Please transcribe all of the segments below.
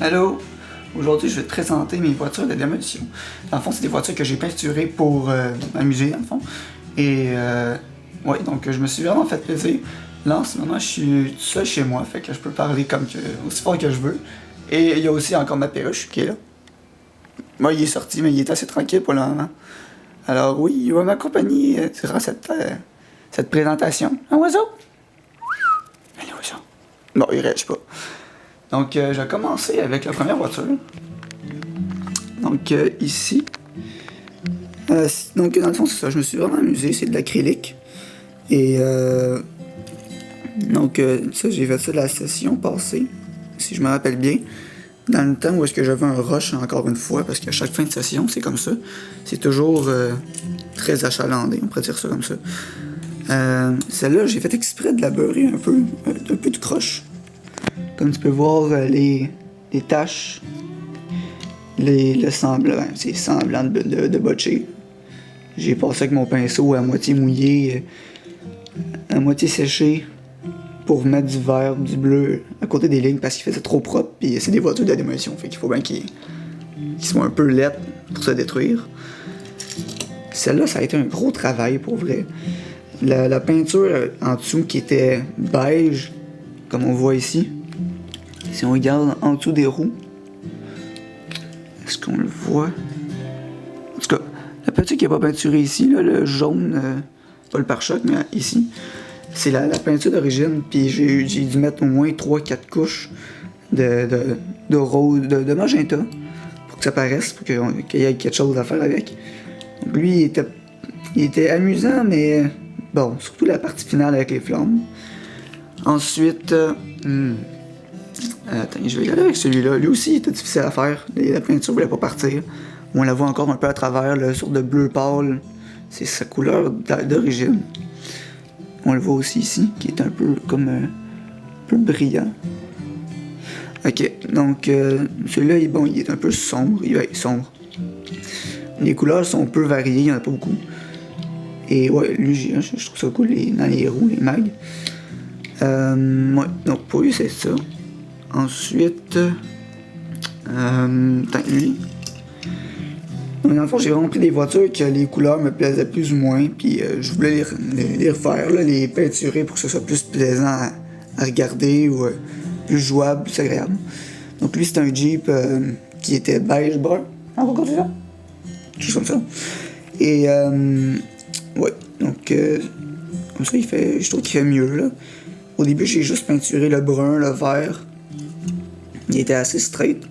Allô? Aujourd'hui, je vais te présenter mes voitures de démolition. Dans le fond, c'est des voitures que j'ai peinturées pour m'amuser, dans le fond. Et ouais, donc je me suis vraiment fait plaisir. Là, en ce moment, je suis tout seul chez moi, fait que je peux parler aussi fort que je veux. Et il y a aussi encore ma perruche qui est là. Moi, il est sorti, mais il est assez tranquille pour le moment. Alors oui, il va m'accompagner durant cette présentation. Un oiseau? Allez, oiseau. Non, il réagit pas. Donc, je vais commencer avec la première voiture. Donc, ici. Donc, dans le fond, c'est ça. Je me suis vraiment amusé. C'est de l'acrylique. Et, donc, ça, j'ai fait ça la session passée, si je me rappelle bien. Dans le temps où est-ce que j'avais un rush, encore une fois, parce qu'à chaque fin de session, c'est comme ça. C'est toujours très achalandé, on pourrait dire ça comme ça. Celle-là, j'ai fait exprès de la beurrer un peu de croche. Comme tu peux voir, les taches, le semblant, c'est semblant de botcher. J'ai passé avec mon pinceau à moitié mouillé, à moitié séché, pour mettre du vert, du bleu à côté des lignes parce qu'il faisait trop propre. Puis c'est des voitures de démolition, fait qu'il faut bien qu'ils soient un peu laides pour se détruire. Celle-là, ça a été un gros travail pour vrai. La peinture en dessous qui était beige, comme on voit ici. Si on regarde en dessous des roues, est-ce qu'on le voit? En tout cas, la peinture qui n'est pas peinturée ici, là, le jaune, pas le pare-choc, mais ici, c'est la peinture d'origine. Puis j'ai dû mettre au moins 3-4 couches de rose, de magenta, pour que ça paraisse, pour qu'il y ait quelque chose à faire avec. Donc lui, il était amusant, mais bon, surtout la partie finale avec les flammes. Ensuite, attends, je vais y aller avec celui-là. Lui aussi, il était difficile à faire. La peinture voulait pas partir. On la voit encore un peu à travers, le sorte de bleu pâle. C'est sa couleur d'origine. On le voit aussi ici, qui est un peu comme un peu brillant. Ok, donc celui-là, il est un peu sombre. Il est sombre. Les couleurs sont un peu variées, il n'y en a pas beaucoup. Et ouais, lui, je trouve ça cool dans les roues, les mags. Ouais, donc pour lui, c'est ça. Ensuite, lui. Dans le fond, j'ai vraiment pris des voitures que les couleurs me plaisaient plus ou moins, puis je voulais les refaire, là, les peinturer pour que ce soit plus plaisant à regarder ou plus jouable, plus agréable. Donc lui, c'est un Jeep qui était beige brun. Ah, pourquoi tu ça? Quelque chose comme ça. Et ouais, donc comme ça, je trouve qu'il fait mieux, là. Au début, j'ai juste peinturé le brun, le vert. Il était assez straight.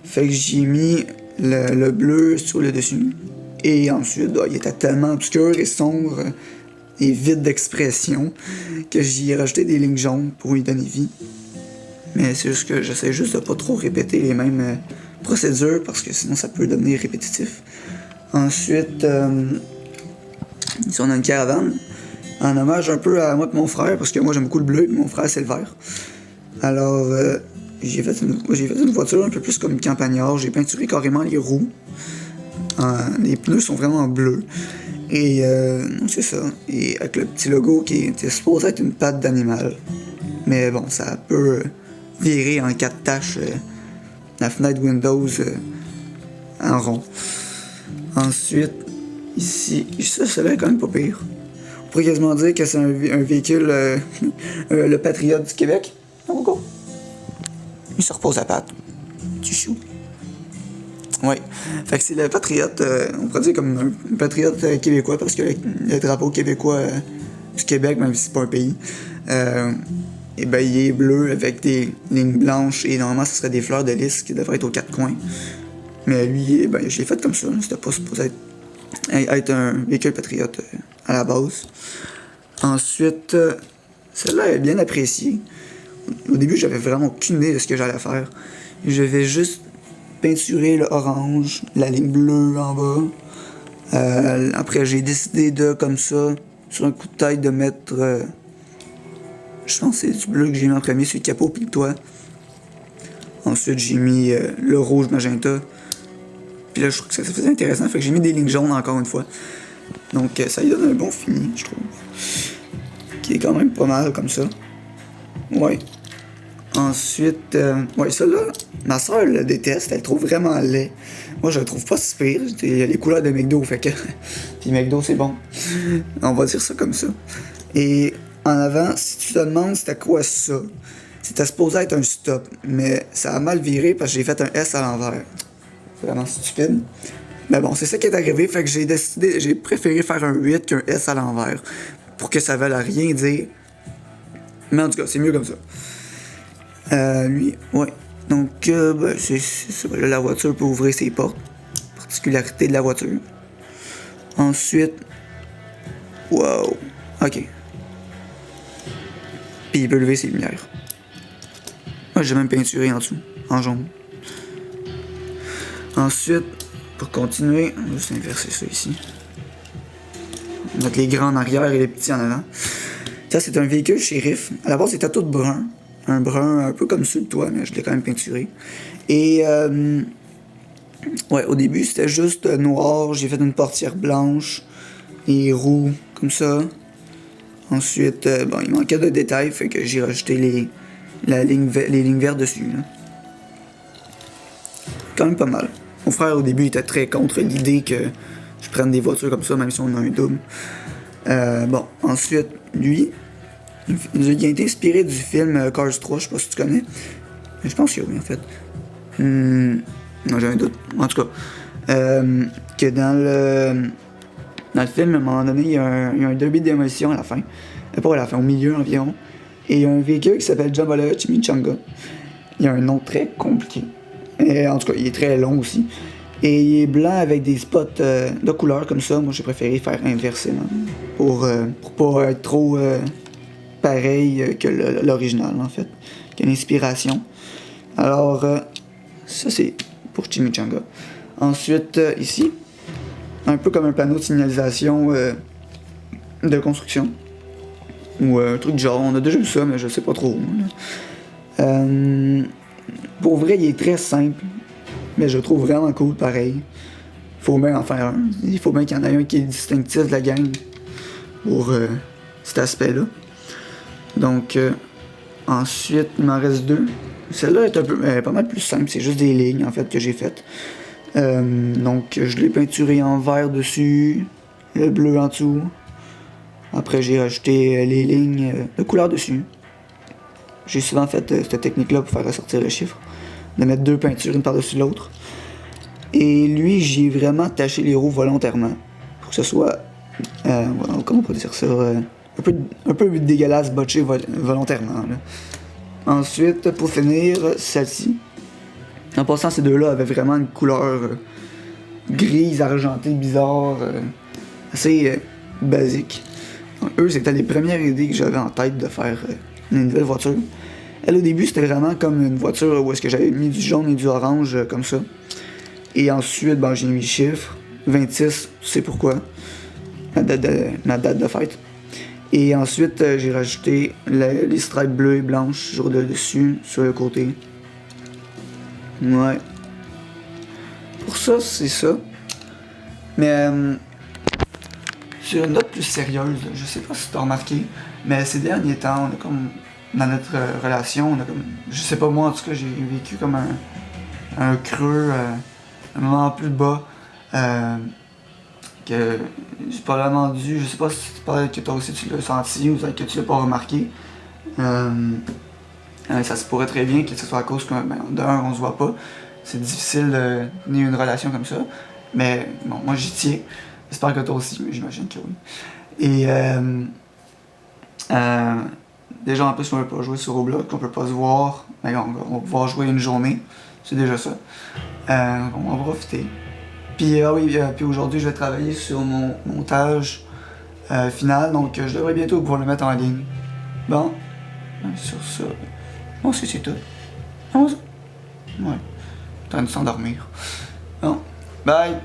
Fait que j'ai mis le bleu sur le dessus. Et ensuite, il était tellement obscur et sombre et vide d'expression que j'y ai rajouté des lignes jaunes pour lui donner vie. Mais c'est juste que j'essaie juste de pas trop répéter les mêmes procédures parce que sinon ça peut devenir répétitif. Ensuite, ici on a une caravane. En hommage un peu à moi et mon frère, parce que moi j'aime beaucoup le bleu et mon frère c'est le vert. Alors, j'ai fait une voiture un peu plus comme une campagnard. J'ai peinturé carrément les roues. Les pneus sont vraiment bleus. Et c'est ça. Et avec le petit logo qui était supposé être une patte d'animal. Mais bon, ça peut virer en 4 taches la fenêtre Windows en rond. Ensuite, ici, ça va quand même pas pire. On pourrait quasiment dire que c'est un véhicule, le Patriote du Québec. Pourquoi? Il se repose à patte. Tu chou. Ouais. Fait que c'est le Patriote, on pourrait dire comme un Patriote québécois, parce que le drapeau québécois du Québec, même si c'est pas un pays, et ben il est bleu avec des lignes blanches, et normalement ce serait des fleurs de lys qui devraient être aux 4 coins. Mais lui, ben je l'ai fait comme ça. C'était pas supposé être un véhicule Patriote à la base. Ensuite, celle-là est bien appréciée. Au début, j'avais vraiment aucune idée de ce que j'allais faire. Je vais juste peinturer le orange, la ligne bleue en bas. Après, j'ai décidé de, comme ça, sur un coup de tête, de mettre... je pense que c'est du bleu que j'ai mis en premier sur le capot puis le toit. Ensuite, j'ai mis le rouge magenta. Puis là, je trouve que ça faisait intéressant. Fait que j'ai mis des lignes jaunes encore une fois. Donc, ça lui donne un bon fini, je trouve. Qui est quand même pas mal comme ça. Ouais. Ensuite, ouais, ça là, ma soeur le déteste, elle le trouve vraiment laid. Moi, je le trouve pas si pire. Il y a les couleurs de McDo, fait que. Puis McDo, c'est bon. On va dire ça comme ça. Et en avant, si tu te demandes c'était quoi ça, c'était supposé être un stop, mais ça a mal viré parce que j'ai fait un S à l'envers. Vraiment stupide. Mais bon, c'est ça qui est arrivé, fait que j'ai préféré faire un 8 qu'un S à l'envers. Pour que ça veuille rien dire. Mais en tout cas, c'est mieux comme ça. Lui, ouais. Donc, ben, c'est ça. Là, la voiture peut ouvrir ses portes. Particularité de la voiture. Ensuite, wow. Ok. Puis il peut lever ses lumières. Moi, j'ai même peinturé en dessous, en jaune. Ensuite, pour continuer, on va juste inverser ça ici. On va mettre les grands en arrière et les petits en avant. Ça, c'est un véhicule shérif. À la base, c'était tout brun. Un brun un peu comme sur le toit, mais je l'ai quand même peinturé. Et ouais, au début, c'était juste noir. J'ai fait une portière blanche et roux, comme ça. Ensuite, bon, il manquait de détails, fait que j'ai rajouté les lignes vertes dessus. Là. Quand même pas mal. Mon frère, au début, était très contre l'idée que je prenne des voitures comme ça, même si on a un double. Bon, ensuite, lui, il a été inspiré du film Cars 3, je sais pas si tu connais. Mais je pense qu'il y a oui, en fait. Non, j'ai un doute. En tout cas, que dans le film, à un moment donné, il y a un derby de démolition à la fin. Pas à la fin, au milieu environ. Et il y a un véhicule qui s'appelle Jambalaya Chimichanga. Il y a un nom très compliqué. Et en tout cas, il est très long aussi. Et il est blanc avec des spots de couleur comme ça. Moi, j'ai préféré faire inversément. Pour pas être trop pareil que l'original, en fait. Que l'inspiration. Alors, ça, c'est pour Chimichanga. Ensuite, ici, un peu comme un panneau de signalisation de construction. Ou un truc du genre. On a déjà vu ça, mais je sais pas trop. Pour vrai, il est très simple. Mais je le trouve vraiment cool, pareil. Faut bien en faire un. Il faut bien qu'il y en ait un qui est distinctif de la gang. Pour cet aspect-là. Donc, ensuite, il m'en reste deux. Celle-là est un peu, pas mal plus simple. C'est juste des lignes, en fait, que j'ai faites. Donc, je l'ai peinturé en vert dessus. Le bleu en dessous. Après, j'ai rajouté les lignes de couleur dessus. J'ai souvent fait cette technique-là pour faire ressortir le chiffre. De mettre deux peintures une par-dessus l'autre. Et lui, j'ai vraiment taché les roues volontairement. Pour que ce soit, comment on peut dire ça, un peu dégueulasse, botché volontairement. Là. Ensuite, pour finir, celle-ci. En passant, ces deux-là avaient vraiment une couleur grise, argentée, bizarre, assez basique. Donc, eux, c'était les premières idées que j'avais en tête de faire une nouvelle voiture. Elle, au début, c'était vraiment comme une voiture où est-ce que j'avais mis du jaune et du orange, comme ça. Et ensuite, ben, j'ai mis le chiffre, 26, tu sais pourquoi, ma date de fête. Et ensuite, j'ai rajouté les stripes bleues et blanches sur le dessus, sur le côté. Ouais. Pour ça, c'est ça. Mais, sur une note plus sérieuse, je sais pas si t'as remarqué, mais ces derniers temps, on a comme, dans notre relation, on a comme, je sais pas moi en tout cas, j'ai vécu comme un creux, un moment plus bas, que j'ai probablement dû, je sais pas si peut-être que toi aussi tu l'as senti ou que tu l'as pas remarqué. Ça se pourrait très bien que ce soit à cause que, ben, d'un, on se voit pas. C'est difficile de tenir une relation comme ça. Mais bon, moi j'y tiens. J'espère que toi aussi, mais j'imagine que oui. Et déjà en plus on peut pas jouer sur Roblox, on peut pas se voir. Mais on va pouvoir jouer une journée. C'est déjà ça. On va profiter. Puis puis aujourd'hui je vais travailler sur mon montage final, donc je devrais bientôt pouvoir le mettre en ligne. Bon, sur ça. Bon, c'est tout. Ouais. En train de s'endormir. Bon, bye!